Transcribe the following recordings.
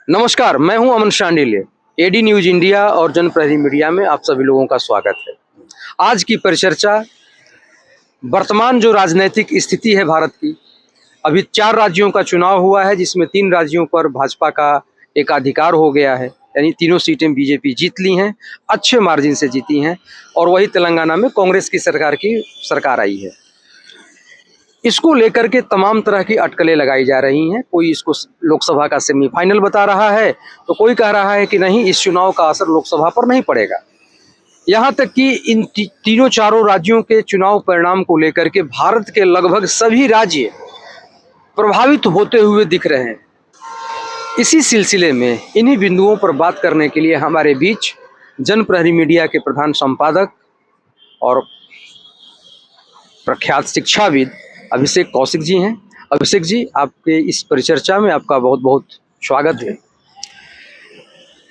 नमस्कार, मैं हूं अमन शांडिल्य। एडी न्यूज इंडिया और जनप्रतिनिधि मीडिया में आप सभी लोगों का स्वागत है। आज की परिचर्चा वर्तमान जो राजनीतिक स्थिति है भारत की। अभी 4 राज्यों का चुनाव हुआ है, जिसमें 3 राज्यों पर भाजपा का एकाधिकार हो गया है, यानी तीनों सीटें बीजेपी जीत ली हैं, अच्छे मार्जिन से जीती हैं। और वही तेलंगाना में कांग्रेस की सरकार आई है। इसको लेकर के तमाम तरह की अटकलें लगाई जा रही हैं। कोई इसको लोकसभा का सेमीफाइनल बता रहा है, तो कोई कह रहा है कि नहीं, इस चुनाव का असर लोकसभा पर नहीं पड़ेगा। यहाँ तक कि इन तीनों चारों राज्यों के चुनाव परिणाम को लेकर के भारत के लगभग सभी राज्य प्रभावित होते हुए दिख रहे हैं। इसी सिलसिले में इन्हीं बिंदुओं पर बात करने के लिए हमारे बीच जनप्रहरी मीडिया के प्रधान संपादक और प्रख्यात शिक्षाविद अभिषेक कौशिक जी हैं। अभिषेक जी, आपके इस परिचर्चा में आपका बहुत बहुत स्वागत है।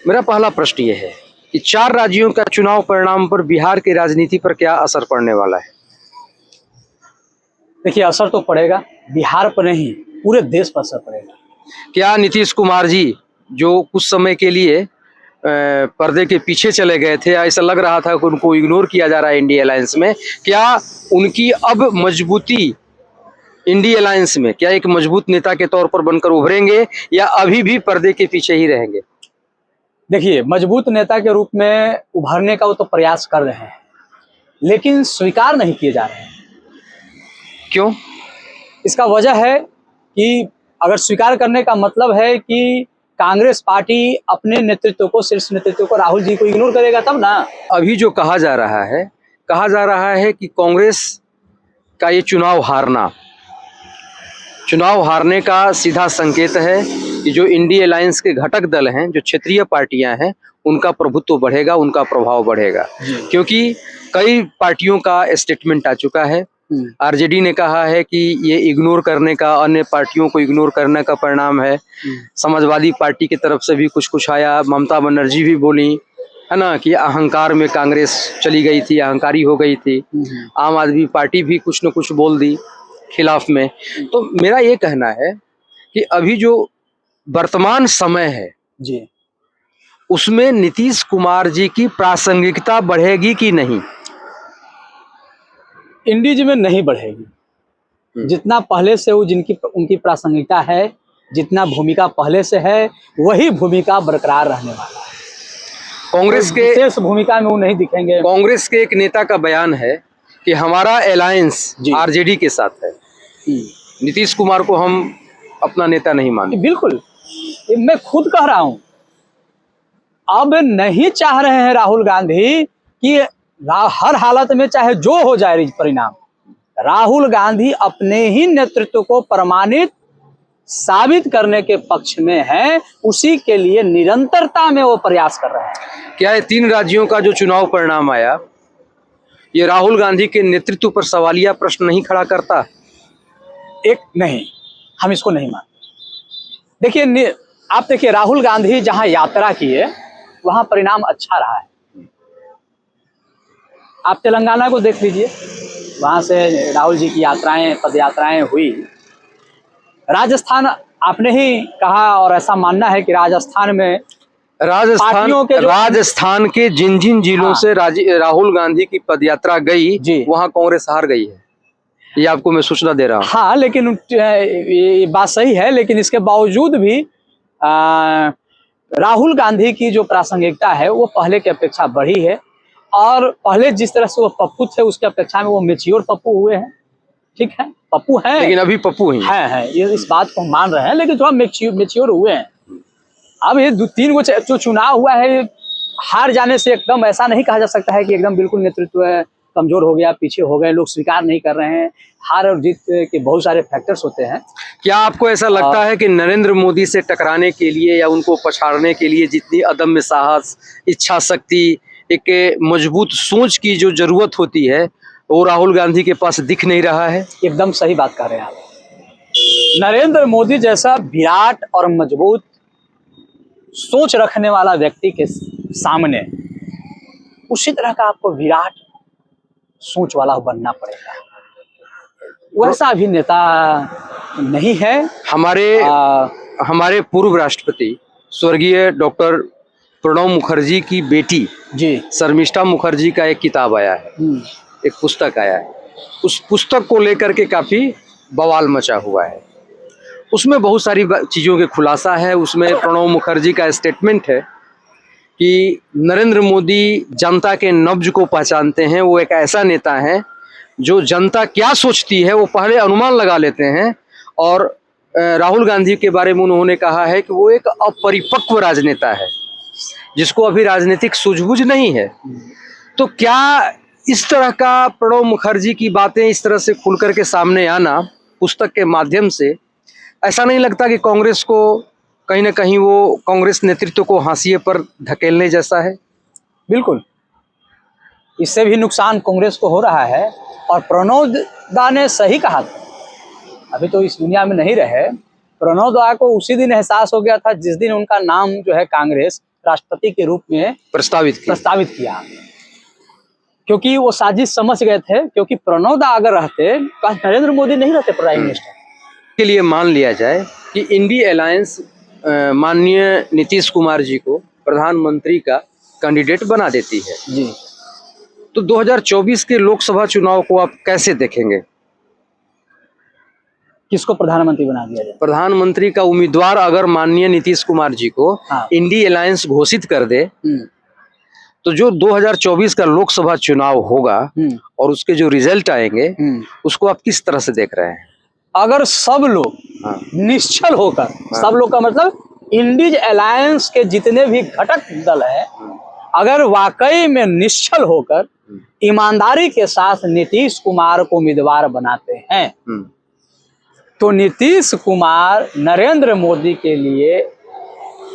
मेरा पहला प्रश्न ये है कि 4 राज्यों का चुनाव परिणाम पर बिहार की राजनीति पर क्या असर पड़ने वाला है? देखिए, असर तो पड़ेगा, बिहार पर नहीं पूरे देश पर असर पड़ेगा। क्या नीतीश कुमार जी, जो कुछ समय के लिए पर्दे के पीछे चले गए थे, ऐसा लग रहा था कि उनको इग्नोर किया जा रहा है इंडिया अलायंस में, क्या उनकी अब मजबूती इंडिया अलायंस में क्या एक मजबूत नेता के तौर पर बनकर उभरेंगे या अभी भी पर्दे के पीछे ही रहेंगे? देखिए, मजबूत नेता के रूप में उभरने का वो तो प्रयास कर रहे हैं, लेकिन स्वीकार नहीं किए जा रहे हैं। क्यों? इसका वजह है कि अगर स्वीकार करने का मतलब है कि कांग्रेस पार्टी अपने नेतृत्व को, शीर्ष नेतृत्व को, राहुल जी को इग्नोर करेगा तब ना। अभी जो कहा जा रहा है कि कांग्रेस का ये चुनाव हारने का सीधा संकेत है कि जो इंडिया अलायंस के घटक दल हैं, जो क्षेत्रीय पार्टियां हैं, उनका प्रभुत्व बढ़ेगा, उनका प्रभाव बढ़ेगा। क्योंकि कई पार्टियों का स्टेटमेंट आ चुका है। आरजेडी ने कहा है कि ये इग्नोर करने का, अन्य पार्टियों को इग्नोर करने का परिणाम है। समाजवादी पार्टी की तरफ से भी कुछ आया। ममता बनर्जी भी बोली है ना कि अहंकार में कांग्रेस चली गई थी, अहंकारी हो गई थी। आम आदमी पार्टी भी कुछ न कुछ बोल दी खिलाफ में। तो मेरा ये कहना है कि अभी जो वर्तमान समय है जी, उसमें नीतीश कुमार जी की प्रासंगिकता बढ़ेगी कि नहीं? इंडीज में नहीं बढ़ेगी। जितना पहले से वो उनकी प्रासंगिकता है, जितना भूमिका पहले से है, वही भूमिका बरकरार रहने वाला है। कांग्रेस के विशेष भूमिका में वो नहीं दिखेंगे। कांग्रेस के एक नेता का बयान है कि हमारा अलायंस आरजेडी के साथ है। नीतीश कुमार को हम अपना नेता नहीं मानते। बिल्कुल, मैं खुद कह रहा हूं, अब नहीं चाह रहे हैं राहुल गांधी कि हर हालत में चाहे जो हो जाए परिणाम, राहुल गांधी अपने ही नेतृत्व को प्रमाणित साबित करने के पक्ष में है। उसी के लिए निरंतरता में वो प्रयास कर रहे हैं। क्या ये 3 राज्यों का जो चुनाव परिणाम आया, ये राहुल गांधी के नेतृत्व पर सवालिया प्रश्न नहीं खड़ा करता? नहीं, हम इसको नहीं मानते। देखिए, आप देखिए, राहुल गांधी जहां यात्रा किए वहां परिणाम अच्छा रहा है। आप तेलंगाना को देख लीजिए, वहां से राहुल जी की पद यात्राएं हुई। राजस्थान आपने ही कहा, और ऐसा मानना है कि राजस्थान के जिन जिलों से राहुल गांधी की पदयात्रा गई, वहां कांग्रेस हार गई है। ये आपको मैं सूचना दे रहा हूँ। हाँ, लेकिन ये बात सही है, लेकिन इसके बावजूद भी राहुल गांधी की जो प्रासंगिकता है वो पहले की अपेक्षा बढ़ी है। और पहले जिस तरह से वो पप्पू थे, उसके अपेक्षा में वो मैच्योर पप्पू हुए हैं। ठीक है, पप्पू हैं, लेकिन अभी पप्पू ही है ये, इस बात को हम मान रहे हैं, लेकिन थोड़ा मैच्योर हुए हैं। अब ये 2-3 जो चुनाव हुआ है, हार जाने से एकदम ऐसा नहीं कहा जा सकता है कि एकदम बिल्कुल नेतृत्व कमजोर हो गया, पीछे हो गए, लोग स्वीकार नहीं कर रहे हैं। हार और जीत के बहुत सारे फैक्टर्स होते हैं। क्या आपको ऐसा लगता है कि नरेंद्र मोदी से टकराने के लिए या उनको पछाड़ने के लिए जितनी अदम्य साहस, इच्छा शक्ति, एक मजबूत सोच की जो जरूरत होती है, वो राहुल गांधी के पास दिख नहीं रहा है? एकदम सही बात कर रहे हैं आप। नरेंद्र मोदी जैसा विराट और मजबूत सोच रखने वाला व्यक्ति के सामने उसी तरह का आपको विराट सोच वाला बनना पड़ेगा। वैसा भी नेता नहीं है। हमारे पूर्व राष्ट्रपति स्वर्गीय डॉक्टर प्रणब मुखर्जी की बेटी जी। शर्मिष्ठा मुखर्जी का एक किताब आया है, एक पुस्तक आया है। उस पुस्तक को लेकर के काफ़ी बवाल मचा हुआ है। उसमें बहुत सारी चीज़ों के खुलासा है। उसमें प्रणब मुखर्जी का स्टेटमेंट है कि नरेंद्र मोदी जनता के नब्ज को पहचानते हैं। वो एक ऐसा नेता है जो जनता क्या सोचती है वो पहले अनुमान लगा लेते हैं। और राहुल गांधी के बारे में उन्होंने कहा है कि वो एक अपरिपक्व राजनेता है जिसको अभी राजनीतिक सूझबूझ नहीं है। तो क्या इस तरह का प्रणब मुखर्जी की बातें इस तरह से खुल करके सामने आना पुस्तक के माध्यम से, ऐसा नहीं लगता कि कांग्रेस को कहीं ना कहीं वो कांग्रेस नेतृत्व को हाशिए पर धकेलने जैसा है? बिल्कुल, इससे भी नुकसान कांग्रेस को हो रहा है। और प्रणब दा ने सही कहा था, अभी तो इस दुनिया में नहीं रहे। प्रणब दा को उसी दिन एहसास हो गया था जिस दिन उनका नाम जो है कांग्रेस राष्ट्रपति के रूप में प्रस्तावित किया, क्योंकि वो साजिश समझ गए थे। क्योंकि प्रणब दा अगर रहते तो नरेंद्र मोदी नहीं रहते प्राइम मिनिस्टर। के लिए मान लिया जाए कि इंडी अलायंस माननीय नीतीश कुमार जी को प्रधानमंत्री का कैंडिडेट बना देती है जी, तो 2024 के लोकसभा चुनाव को आप कैसे देखेंगे? किसको प्रधानमंत्री बना दिया जाए? प्रधानमंत्री का उम्मीदवार अगर माननीय नीतीश कुमार जी को इंडी अलायंस घोषित कर दे तो जो 2024 का लोकसभा चुनाव होगा और उसके जो रिजल्ट आएंगे उसको आप किस तरह से देख रहे हैं? अगर सब लोग निश्चल होकर, सब लोग का मतलब इंडीज अलायंस के जितने भी घटक दल है, अगर वाकई में निश्चल होकर ईमानदारी के साथ नीतीश कुमार को उम्मीदवार बनाते हैं तो नीतीश कुमार नरेंद्र मोदी के लिए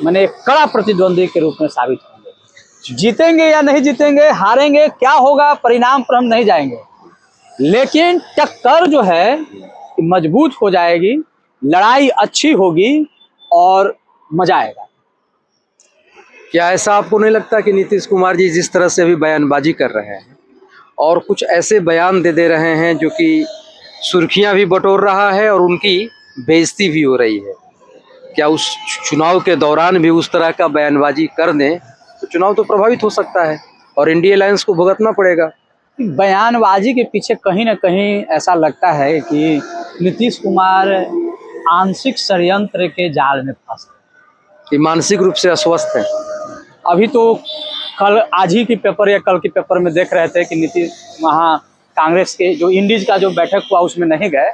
माने कड़ा प्रतिद्वंदी के रूप में साबित होंगे। जीतेंगे या नहीं जीतेंगे, हारेंगे, क्या होगा परिणाम पर हम नहीं जाएंगे, लेकिन टक्कर जो है मजबूत हो जाएगी, लड़ाई अच्छी होगी और मजा आएगा। क्या ऐसा आपको नहीं लगता कि नीतीश कुमार जी जिस तरह से अभी बयानबाजी कर रहे हैं और कुछ ऐसे बयान दे रहे हैं जो कि सुर्खियां भी बटोर रहा है और उनकी बेइज्जती भी हो रही है, क्या उस चुनाव के दौरान भी उस तरह का बयानबाजी कर दें तो चुनाव तो प्रभावित हो सकता है और इंडिया अलायंस को भुगतना पड़ेगा? बयानबाजी के पीछे कहीं ना कहीं ऐसा लगता है कि नीतीश कुमार आंशिक षड्यंत्र के जाल में फंस गए, मानसिक रूप से अस्वस्थ है। अभी तो आज ही की पेपर या कल के पेपर में देख रहे थे कि नीतीश वहाँ कांग्रेस के जो इंडीज का जो बैठक हुआ उसमें नहीं गए,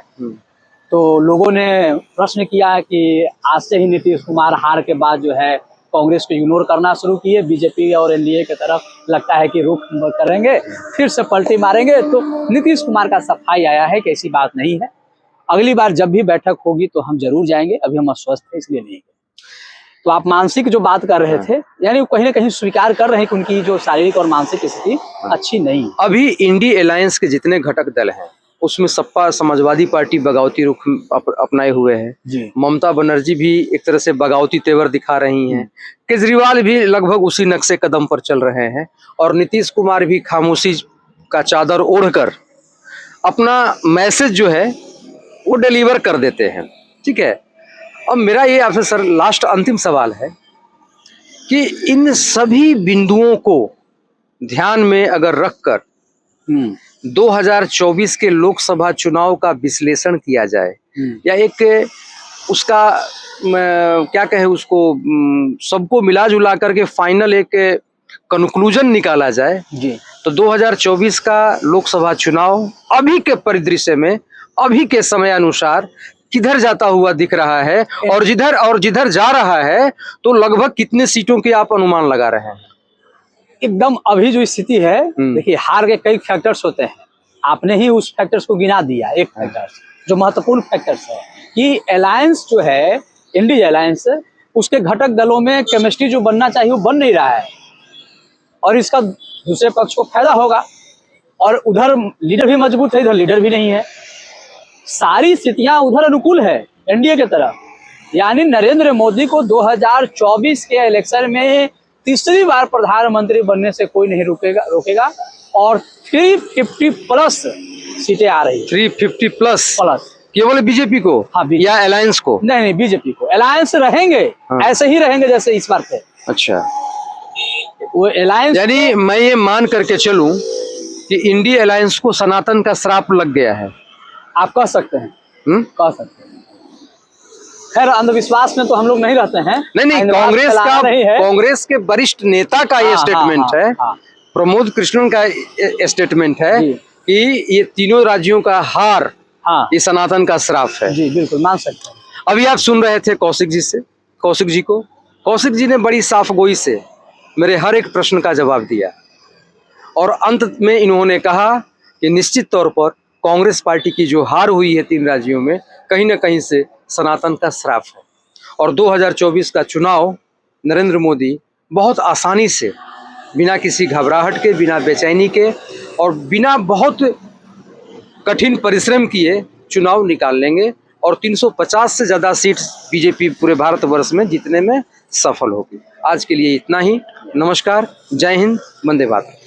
तो लोगों ने प्रश्न किया कि आज से ही नीतीश कुमार हार के बाद जो है कांग्रेस को इग्नोर करना शुरू किए, बीजेपी और एनडीए की तरफ लगता है कि रुख करेंगे, फिर से पलटी मारेंगे। तो नीतीश कुमार का सफाई आया है कि ऐसी बात नहीं है, अगली बार जब भी बैठक होगी तो हम जरूर जाएंगे, अभी हम अस्वस्थ हैं इसलिए नहीं गए। तो आप मानसिक जो बात कर रहे थे, यानी कहीं ना कहीं स्वीकार कर रहे हैं कि उनकी जो शारीरिक और मानसिक स्थिति अच्छी नहीं। अभी इंडी अलायंस के जितने घटक दल हैं उसमें सपा समाजवादी पार्टी बगावती रुख अपनाए हुए हैं, ममता बनर्जी भी एक तरह से बगावती तेवर दिखा रही हैं, केजरीवाल भी लगभग उसी नक्शे कदम पर चल रहे हैं और नीतीश कुमार भी खामोशी का चादर ओढ़कर अपना मैसेज जो है वो डिलीवर कर देते हैं। ठीक है, अब मेरा ये आपसे सर लास्ट अंतिम सवाल है कि इन सभी बिंदुओं को ध्यान में अगर रखकर 2024 के लोकसभा चुनाव का विश्लेषण किया जाए या एक उसका क्या कहे उसको सबको मिला जुला करके फाइनल एक कंक्लूजन निकाला जाए जी, तो 2024 का लोकसभा चुनाव अभी के परिदृश्य में अभी के समय अनुसार किधर जाता हुआ दिख रहा है और जिधर जा रहा है तो लगभग कितने सीटों के आप अनुमान लगा रहे हैं? एकदम अभी जो स्थिति है, देखिए हार के कई फैक्टर्स होते हैं, आपने ही उस फैक्टर्स को गिना दिया। एक फैक्टर्स जो महत्वपूर्ण फैक्टर्स है कि अलायंस जो है इंडी अलायंस, उसके घटक दलों में केमिस्ट्री जो बनना चाहिए वो बन नहीं रहा है और इसका दूसरे पक्ष को फायदा होगा। और उधर लीडर भी मजबूत है, इधर लीडर भी नहीं है, सारी स्थितियां उधर अनुकूल है एनडीए की तरफ। यानी नरेंद्र मोदी को 2024 के इलेक्शन में तीसरी बार प्रधानमंत्री बनने से कोई नहीं रोकेगा और 350 प्लस सीटें आ रही है। 350 प्लस केवल बीजेपी को? हाँ, बीजेपी। या अलायंस को? नहीं, बीजेपी को। अलायंस रहेंगे, हाँ। ऐसे ही रहेंगे जैसे इस बार थे। अच्छा, वो अलायंस, यानी मैं ये मान करके चलूं कि इंडिया अलायंस को सनातन का श्राप लग गया है। आप कह सकते हैं, कह सकते हैं। खैर, अंधविश्वास में तो हम लोग नहीं रहते हैं। नहीं, अंधविश्वास कांग्रेस फैलाना का, नहीं है। कांग्रेस के वरिष्ठ नेता का ये हाँ, स्टेटमेंट हाँ, है, हाँ। प्रमोद कृष्णन का स्टेटमेंट है जी। कि ये तीनों राज्यों का हार हाँ ये सनातन का श्राप है। जी, बिल्कुल मान सकते हैं। अभी आप सुन रहे थे कौशिक जी से, कौशिक जी को, कौशिक जी ने बड़ी साफ गोई से मेरे हर एक प्रश्न का जवाब दिया और अंत में इन्होंने कहा कि निश्चित तौर पर कांग्रेस पार्टी की जो हार हुई है 3 राज्यों में, कहीं ना कहीं से सनातन का श्राप है और 2024 का चुनाव नरेंद्र मोदी बहुत आसानी से, बिना किसी घबराहट के, बिना बेचैनी के और बिना बहुत कठिन परिश्रम किए चुनाव निकाल लेंगे और 350 से ज़्यादा सीट बीजेपी पूरे भारतवर्ष में जीतने में सफल होगी। आज के लिए इतना ही। नमस्कार, जय हिंद, वंदे मातरम।